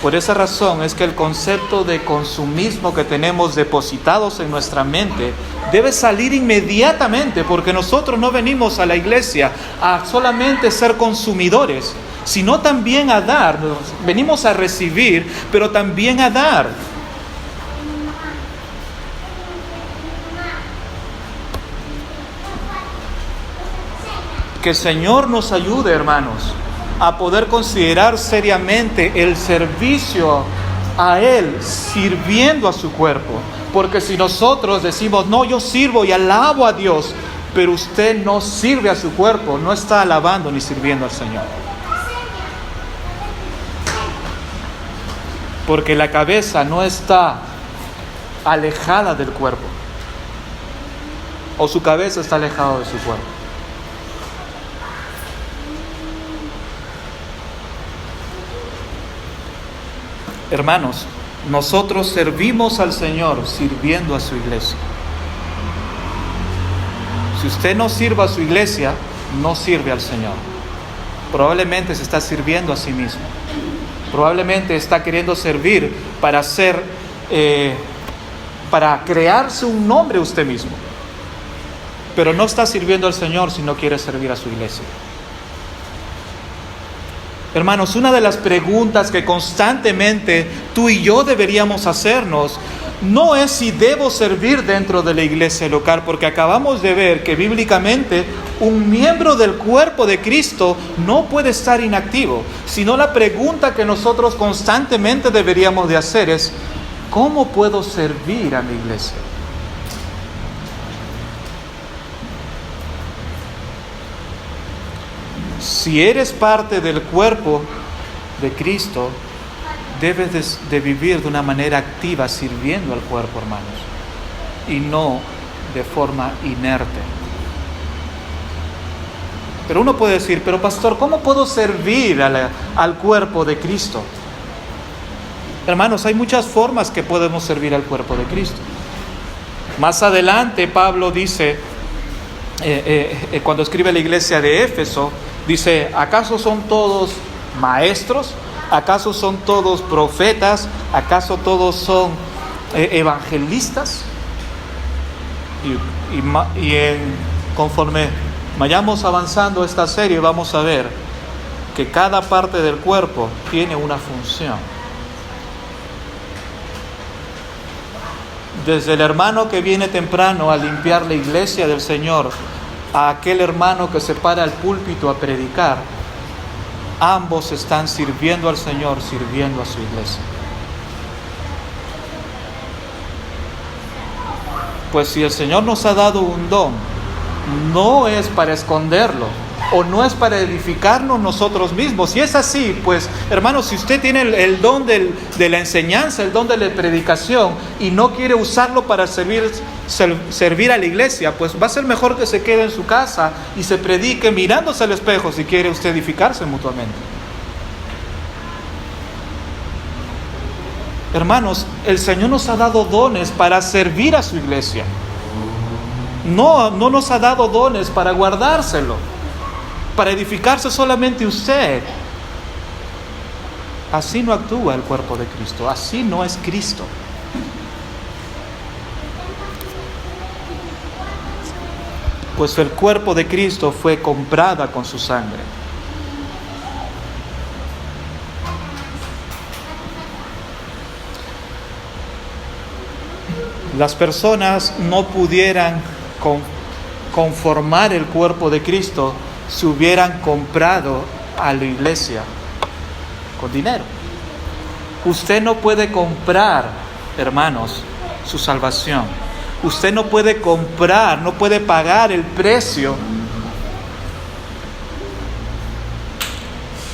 Speaker 1: Por esa razón es que el concepto de consumismo que tenemos depositados en nuestra mente debe salir inmediatamente, porque nosotros no venimos a la iglesia a solamente ser consumidores, sino también a dar. Venimos a recibir, pero también a dar. Que el Señor nos ayude, hermanos, a poder considerar seriamente el servicio a Él, sirviendo a su cuerpo. Porque si nosotros decimos, no, yo sirvo y alabo a Dios, pero usted no sirve a su cuerpo, no está alabando ni sirviendo al Señor. Porque la cabeza no está alejada del cuerpo, o su cabeza está alejada de su cuerpo. Hermanos, nosotros servimos al Señor sirviendo a su iglesia. Si usted no sirve a su iglesia, no sirve al Señor. Probablemente se está sirviendo a sí mismo. Probablemente está queriendo servir para para crearse un nombre usted mismo. Pero no está sirviendo al Señor si no quiere servir a su iglesia. Hermanos, una de las preguntas que constantemente tú y yo deberíamos hacernos no es si debo servir dentro de la iglesia local, porque acabamos de ver que bíblicamente un miembro del cuerpo de Cristo no puede estar inactivo, sino la pregunta que nosotros constantemente deberíamos de hacer es, ¿cómo puedo servir a mi iglesia? Si eres parte del cuerpo de Cristo, debes de vivir de una manera activa sirviendo al cuerpo, hermanos, y no de forma inerte. Pero uno puede decir, pero pastor, ¿cómo puedo servir al cuerpo de Cristo? Hermanos, hay muchas formas que podemos servir al cuerpo de Cristo. Más adelante Pablo dice, cuando escribe a la iglesia de Éfeso, dice, ¿acaso son todos maestros? ¿Acaso son todos profetas? ¿Acaso todos son evangelistas? Conforme vayamos avanzando esta serie, vamos a ver que cada parte del cuerpo tiene una función. Desde el hermano que viene temprano a limpiar la iglesia del Señor, a aquel hermano que se para al púlpito a predicar, ambos están sirviendo al Señor, sirviendo a su iglesia. Pues si el Señor nos ha dado un don, no es para esconderlo o no es para edificarnos nosotros mismos. Si es así, pues hermanos, si usted tiene el don de la enseñanza, el don de la predicación y no quiere usarlo para servir a la iglesia, pues va a ser mejor que se quede en su casa y se predique mirándose al espejo si quiere usted edificarse mutuamente. Hermanos, el Señor nos ha dado dones para servir a su iglesia. No nos ha dado dones para guardárselo, para edificarse solamente usted. Así no actúa el cuerpo de Cristo, así no es Cristo. Pues el cuerpo de Cristo fue comprada con su sangre. Las personas no pudieran conformar el cuerpo de Cristo si hubieran comprado a la iglesia con dinero. Usted no puede comprar, hermanos, su salvación. Usted no puede comprar, no puede pagar el precio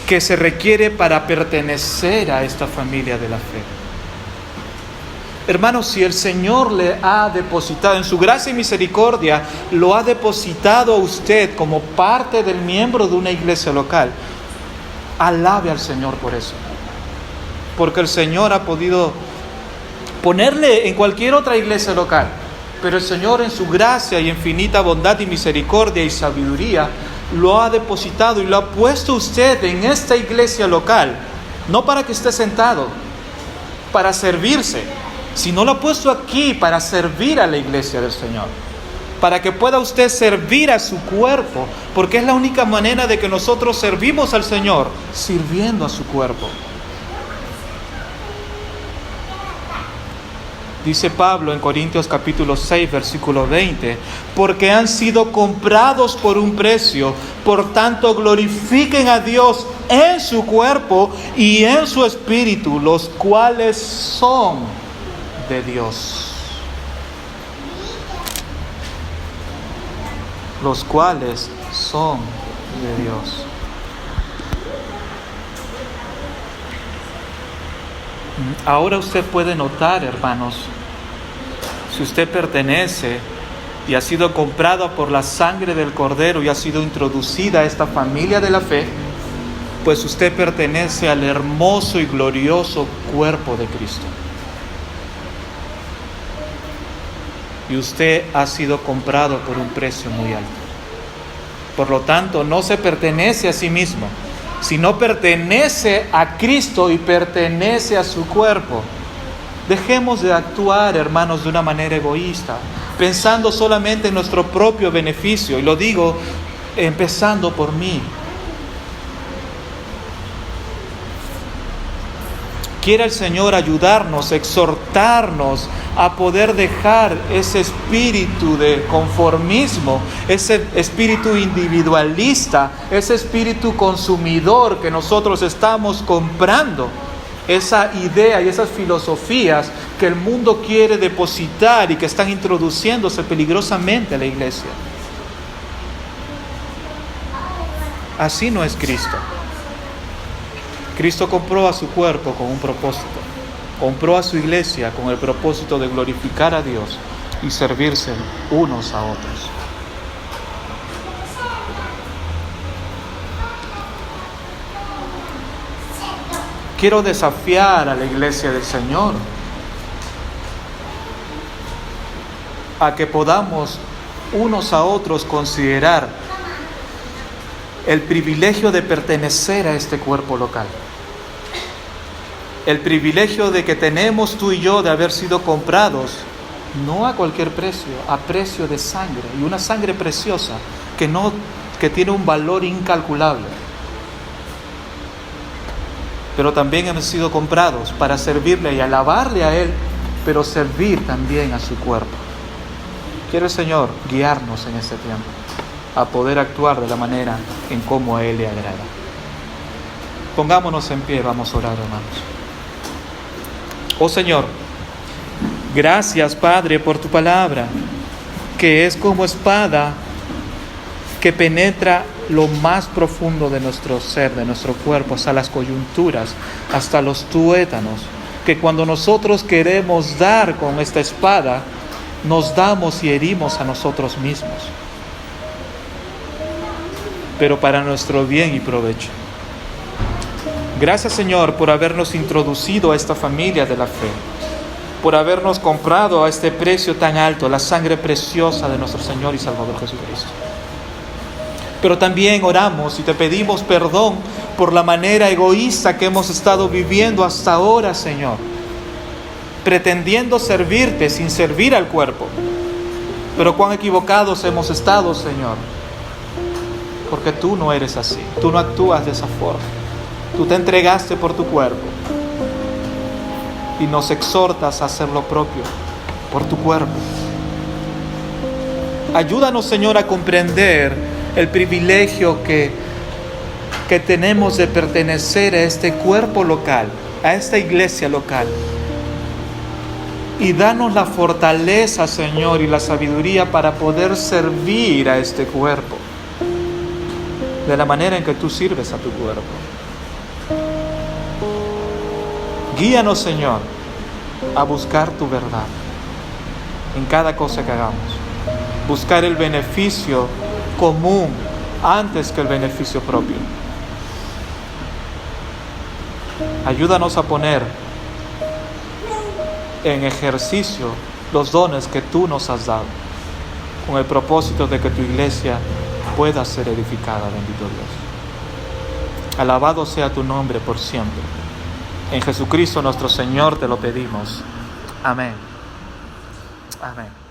Speaker 1: que se requiere para pertenecer a esta familia de la fe. Hermanos, si el Señor le ha depositado en su gracia y misericordia, lo ha depositado a usted como parte del miembro de una iglesia local, alabe al Señor por eso. Porque el Señor ha podido ponerle en cualquier otra iglesia local, pero el Señor en su gracia y infinita bondad y misericordia y sabiduría lo ha depositado y lo ha puesto usted en esta iglesia local, no para que esté sentado, para servirse, sino lo ha puesto aquí para servir a la iglesia del Señor, para que pueda usted servir a su cuerpo, porque es la única manera de que nosotros servimos al Señor, sirviendo a su cuerpo. Dice Pablo en Corintios capítulo 6, versículo 20, porque han sido comprados por un precio, por tanto glorifiquen a Dios en su cuerpo y en su espíritu, los cuales son de Dios. Los cuales son de Dios. Ahora usted puede notar, hermanos, si usted pertenece y ha sido comprado por la sangre del Cordero y ha sido introducida a esta familia de la fe, pues usted pertenece al hermoso y glorioso cuerpo de Cristo. Y usted ha sido comprado por un precio muy alto. Por lo tanto, no se pertenece a sí mismo, sino pertenece a Cristo y pertenece a su cuerpo. Dejemos de actuar, hermanos, de una manera egoísta, pensando solamente en nuestro propio beneficio. Y lo digo empezando por mí. Quiere el Señor ayudarnos, exhortarnos a poder dejar ese espíritu de conformismo, ese espíritu individualista, ese espíritu consumidor que nosotros estamos comprando, esa idea y esas filosofías que el mundo quiere depositar y que están introduciéndose peligrosamente a la iglesia. Así no es Cristo. Cristo compró a su cuerpo con un propósito. Compró a su iglesia con el propósito de glorificar a Dios y servirse unos a otros. Quiero desafiar a la iglesia del Señor a que podamos unos a otros considerar el privilegio de pertenecer a este cuerpo local. El privilegio de que tenemos tú y yo de haber sido comprados, no a cualquier precio, a precio de sangre, y una sangre preciosa que tiene un valor incalculable. Pero también hemos sido comprados para servirle y alabarle a Él pero servir también a su cuerpo. Quiere el Señor guiarnos en este tiempo a poder actuar de la manera en cómo a Él le agrada. Pongámonos en pie, vamos a orar, hermanos. Oh Señor, gracias, Padre, por tu palabra, que es como espada que penetra lo más profundo de nuestro ser, de nuestro cuerpo, hasta las coyunturas, hasta los tuétanos, que cuando nosotros queremos dar con esta espada, nos damos y herimos a nosotros mismos, pero para nuestro bien y provecho. Gracias, Señor, por habernos introducido a esta familia de la fe, por habernos comprado a este precio tan alto, la sangre preciosa de nuestro Señor y Salvador Jesucristo. Pero también oramos y te pedimos perdón por la manera egoísta que hemos estado viviendo hasta ahora, Señor, pretendiendo servirte sin servir al cuerpo. Pero cuán equivocados hemos estado, Señor, porque tú no eres así, tú no actúas de esa forma. Tú te entregaste por tu cuerpo y nos exhortas a hacer lo propio por tu cuerpo. Ayúdanos, Señor, a comprender el privilegio que tenemos de pertenecer a este cuerpo local, a esta iglesia local. Y danos la fortaleza, Señor, y la sabiduría para poder servir a este cuerpo de la manera en que tú sirves a tu cuerpo. Guíanos, Señor, a buscar tu verdad en cada cosa que hagamos. Buscar el beneficio común antes que el beneficio propio. Ayúdanos a poner en ejercicio los dones que tú nos has dado, con el propósito de que tu iglesia pueda ser edificada, bendito Dios. Alabado sea tu nombre por siempre. En Jesucristo nuestro Señor te lo pedimos. Amén. Amén.